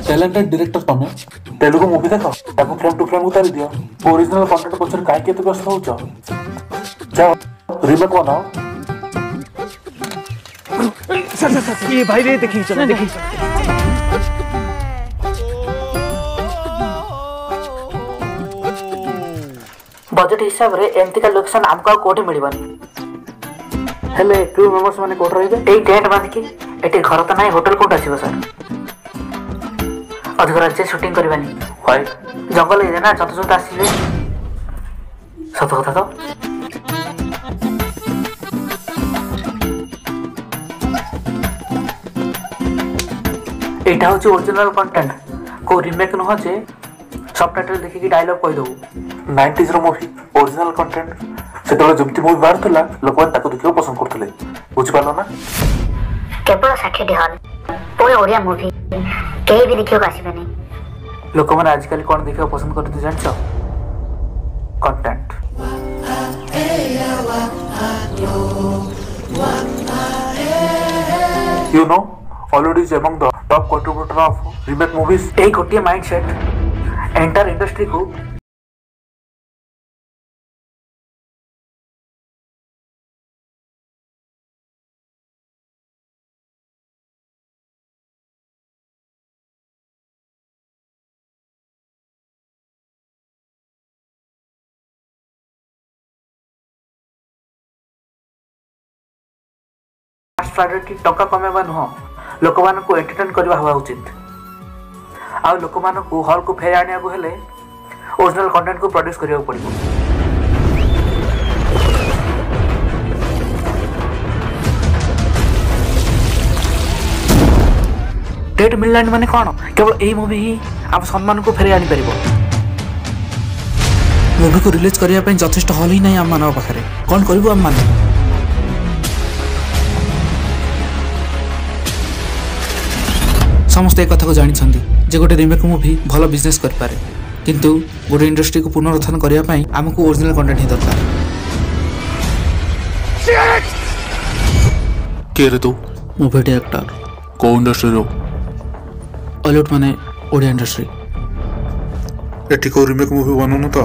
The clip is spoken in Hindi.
टैलेंटेड डायरेक्टर तमे तेलुगु मूवी देखो ताको फ्रेम टू फ्रेम उतारी दियो ओरिजिनल कंटेंट पछर काहे केते व्यस्त होउछ जाओ रीमेक बनाओ। सर ये भाई रे देखी चलो देखी बजेट हिसाब रे एमती का लोकेशन हमको कोठी मिलबनी हेले क्रू मेंबर्स माने कोठ रहिबे एई टेंट बांध के एटी घर त नाही होटल कोठ आसीबो सर अधिक राज्य शूटिंग करबानी भाई जंगल ए ना जत जत आसीबे सत कथा तो एटा होची ओरिजिनल कंटेंट को रीमेक न हो जे सबटाइटल देखि कि डायलॉग कहि दउ 90s रो मूवी ओरिजिनल कंटेंट सेतले जमती मूवी बाहर थला लोक ताको देखियो पसंद करथले बुझ पालो ना केवल 60 हॉल पूरे ओडिया मूवी केही भी देखियो आसीबे नहीं लोक माने आजकल कोन देखियो पसंद करते जानछो content you know already is among the top contributor of remake movies एक गोटिए माइंडसेट एंटायर इंडस्ट्री को प्रायोरिटी टका कमेबा नुह लोक मान को एंटरटेन करबा हवा उचित आ लोक मान को हॉल को फेर आनिया को हेले ओरिजिनल कंटेंट को प्रोड्यूस करिया पड़िबो डेट मिललानी माने कोन केवल एई मूवी ही आप सम्मान को फेर आनी परिबो मूवी को रिलीज करिया पे जथेष्ट हॉल ही नहीं हम मानव पाखरे कोन करबो हम मान समस्त एक कथा को जानी जे गोटे रिमेक मूवी भल बिजनेस कर पारे किंतु गोटे इंडस्ट्री को पुनरुत्थान करने पाई हमको ओरिजिनल कंटेंट ही दरकार के रे तू मूवी डायरेक्टर को इंडस्ट्री रो हॉलीवुड माने ओडिया इंडस्ट्री एटी को रिमेक मूवी बननु तो